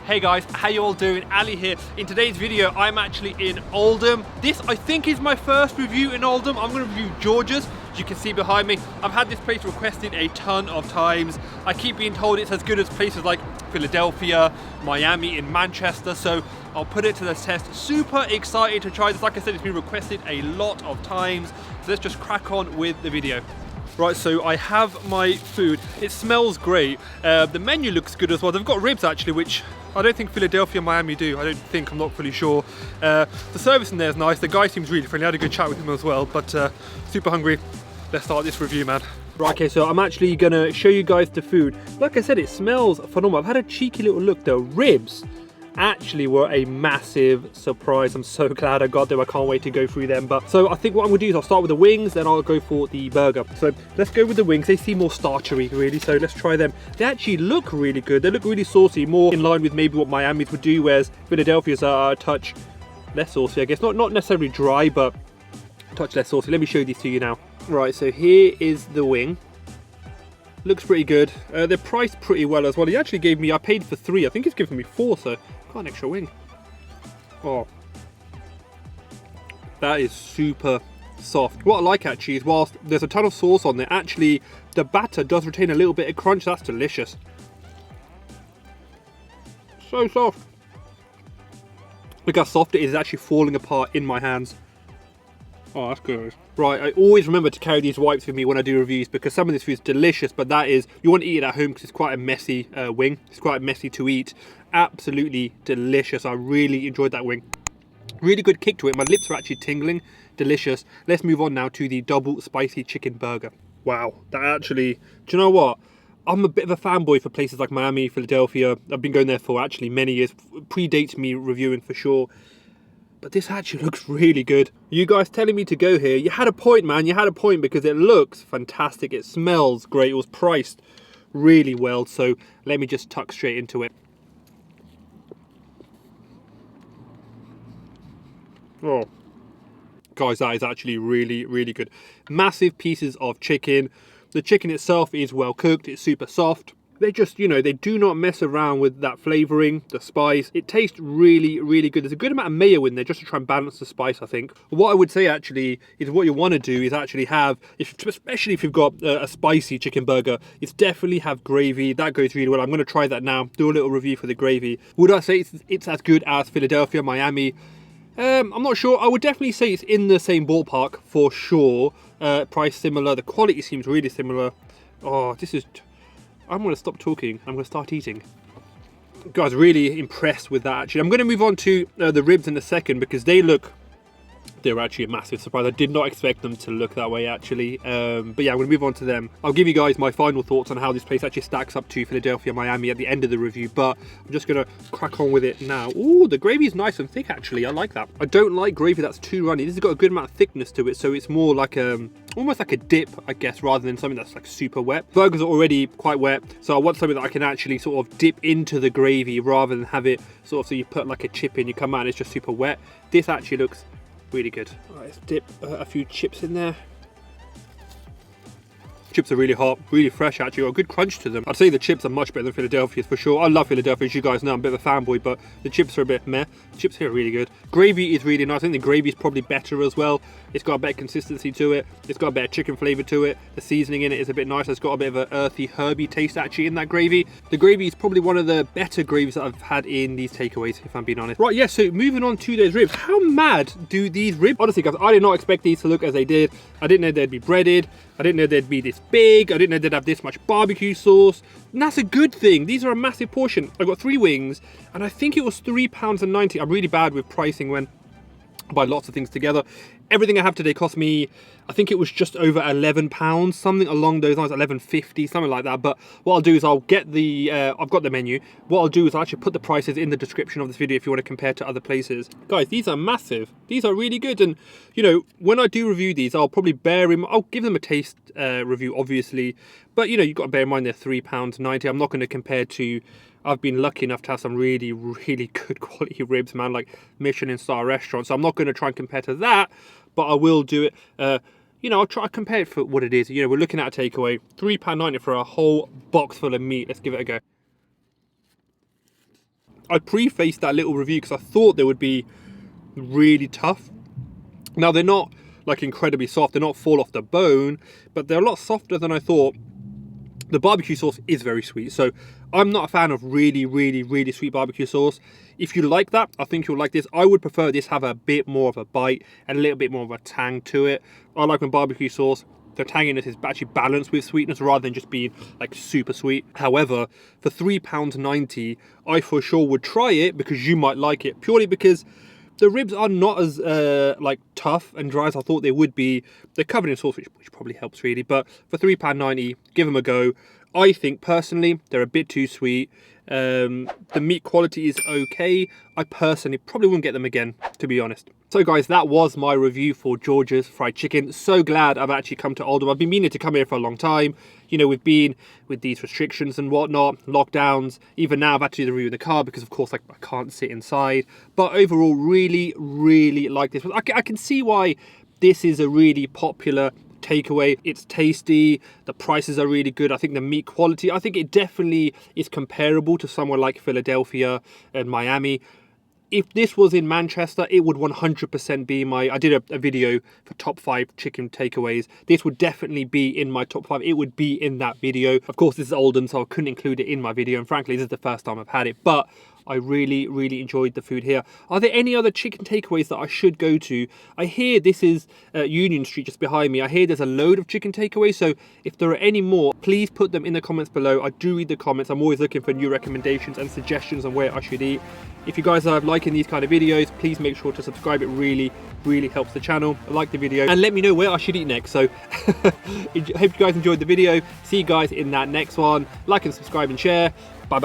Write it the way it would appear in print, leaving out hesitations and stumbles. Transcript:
Hey guys, how you all doing? Ali here. In today's video, I'm actually in Oldham. This, I think, is my first review in Oldham. I'm going to review George's. As you can see behind me, I've had this place requested a ton of times. I keep being told it's as good as places like Philadelphia, Miami, and Manchester, so I'll put it to the test. Super excited to try this. Like I said, it's been requested a lot of times. So let's just crack on with the video. Right, so I have my food. It smells great. The menu looks good as well. They've got ribs actually, which I don't think Philadelphia and Miami do. I don't think, I'm not fully sure. The service in there is nice. The guy seems really friendly. I had a good chat with him as well, but super hungry. Let's start this review, man. Right, okay, so I'm actually gonna show you guys the food. Like I said, it smells phenomenal. I've had a cheeky little look. The ribs actually were a massive surprise. I'm so glad I got them. I can't wait to go through them. But so I think what I'm gonna do is I'll start with the wings, then I'll go for the burger. So let's go with the wings. They seem more starchery really, so let's try them. They actually look really good. They look really saucy, more in line with maybe what Miami's would do, whereas Philadelphia's are a touch less saucy, I guess. Not necessarily dry, but a touch less saucy. Let me show these to you now. Right, so here is the wing. Looks pretty good. They're priced pretty well as well. He actually gave me, I paid for 3. I think he's given me 4, so got an extra wing. Oh, that is super soft. What I like actually is whilst there's a ton of sauce on there, actually the batter does retain a little bit of crunch. That's delicious. So soft. Look how soft it is. It's actually falling apart in my hands. Oh, that's good. Right, I always remember to carry these wipes with me when I do reviews because some of this food is delicious, but that is, you want to eat it at home because it's quite a messy wing. It's quite messy to eat. Absolutely delicious. I really enjoyed that wing. Really good kick to it. My lips are actually tingling. Delicious. Let's move on now to the double spicy chicken burger. Wow, that actually, do you know what? I'm a bit of a fanboy for places like Miami, Philadelphia. I've been going there for actually many years. Predates me reviewing for sure. But this actually looks really good. You guys telling me to go here, you had a point, man. You had a point because it looks fantastic. It smells great. It was priced really well. So let me just tuck straight into it. Oh, guys, that is actually really, really good. Massive pieces of chicken. The chicken itself is well cooked. It's super soft. They just, you know, they do not mess around with that flavoring, the spice. It tastes really, really good. There's a good amount of mayo in there just to try and balance the spice, I think. What I would say actually is what you want to do is actually have, especially if you've got a spicy chicken burger, is definitely have gravy. That goes really well. I'm going to try that now, do a little review for the gravy. Would I say it's as good as Philadelphia, Miami? I'm not sure. I would definitely say it's in the same ballpark for sure. Price similar. The quality seems really similar. Oh, this is... I'm going to stop talking. I'm going to start eating. Guys, really impressed with that actually. I'm going to move on to the ribs in a second because they're actually a massive surprise. I did not expect them to look that way actually. But yeah, I'm going to move on to them. I'll give you guys my final thoughts on how this place actually stacks up to Philadelphia, Miami at the end of the review. But I'm just going to crack on with it now. Ooh, the gravy is nice and thick actually. I like that. I don't like gravy that's too runny. This has got a good amount of thickness to it. So it's more like almost like a dip, I guess, rather than something that's like super wet. Burgers are already quite wet. So I want something that I can actually sort of dip into the gravy rather than have it sort of, so you put like a chip in, you come out and it's just super wet. This actually looks really good. All right, let's dip a few chips in there. Chips are really hot, really fresh actually, got a good crunch to them. I'd say the chips are much better than Philadelphia's for sure. I love Philadelphia, as you guys know, I'm a bit of a fanboy, but the chips are a bit meh. The chips here are really good. Gravy is really nice. I think the gravy is probably better as well. It's got a better consistency to it. It's got a better chicken flavour to it. The seasoning in it is a bit nice. It's got a bit of an earthy, herby taste actually in that gravy. The gravy is probably one of the better gravies that I've had in these takeaways, if I'm being honest. Right, yeah, so moving on to those ribs. How mad do these ribs? Honestly, guys, I did not expect these to look as they did. I didn't know they'd be breaded. I didn't know they'd be this big. I didn't know they'd have this much barbecue sauce. And that's a good thing. These are a massive portion. I got 3 wings and I think it was £3.90. I'm really bad with pricing when I buy lots of things together. Everything I have today cost me, I think it was just over £11, something along those lines, £11.50, something like that. But what I'll do is I'll get the, I've got the menu. What I'll do is I'll actually put the prices in the description of this video if you want to compare to other places. Guys, these are massive. These are really good. And, you know, when I do review these, I'll probably I'll give them a taste review, obviously. But, you know, you've got to bear in mind they're £3.90. I'm not going to compare to... I've been lucky enough to have some really, really good quality ribs, man, like Michelin star restaurants. So I'm not going to try and compare to that, but I will do it. You know, I'll try to compare it for what it is. You know, we're looking at a takeaway, £3.90 for a whole box full of meat. Let's give it a go. I prefaced that little review because I thought they would be really tough. Now they're not like incredibly soft, they're not fall off the bone, but they're a lot softer than I thought. The barbecue sauce is very sweet, so I'm not a fan of really sweet barbecue sauce. If you like that, I think you'll like this. I would prefer this have a bit more of a bite and a little bit more of a tang to it. I like when barbecue sauce, the tanginess is actually balanced with sweetness rather than just being like super sweet. However, for £3.90, I for sure would try it because you might like it, purely because the ribs are not as like tough and dry as I thought they would be. They're covered in sauce, which probably helps really. But for £3.90, give them a go. I think personally they're a bit too sweet. The meat quality is okay. I personally probably wouldn't get them again, to be honest. So guys, that was my review for George's fried chicken. So glad I've actually come to Oldham. I've been meaning to come here for a long time. You know, we've been with these restrictions and whatnot, lockdowns. Even now I've had to do the review in the car because of course like I can't sit inside. But overall, really like this. I can see why this is a really popular takeaway. It's tasty, the prices are really good. I think the meat quality, I think it definitely is comparable to somewhere like Philadelphia and Miami. If this was in Manchester, it would 100% be my... I did a video for top 5 chicken takeaways. This would definitely be in my top 5. It would be in that video. Of course, this is Oldham, so I couldn't include it in my video. And frankly, this is the first time I've had it. But I really enjoyed the food here. Are there any other chicken takeaways that I should go to? I hear this is Union Street just behind me. I hear there's a load of chicken takeaways. So if there are any more, please put them in the comments below. I do read the comments. I'm always looking for new recommendations and suggestions on where I should eat. If you guys are liking these kind of videos, please make sure to subscribe. It really helps the channel. Like the video and let me know where I should eat next. So hope you guys enjoyed the video. See you guys in that next one. Like and subscribe and share. Bye.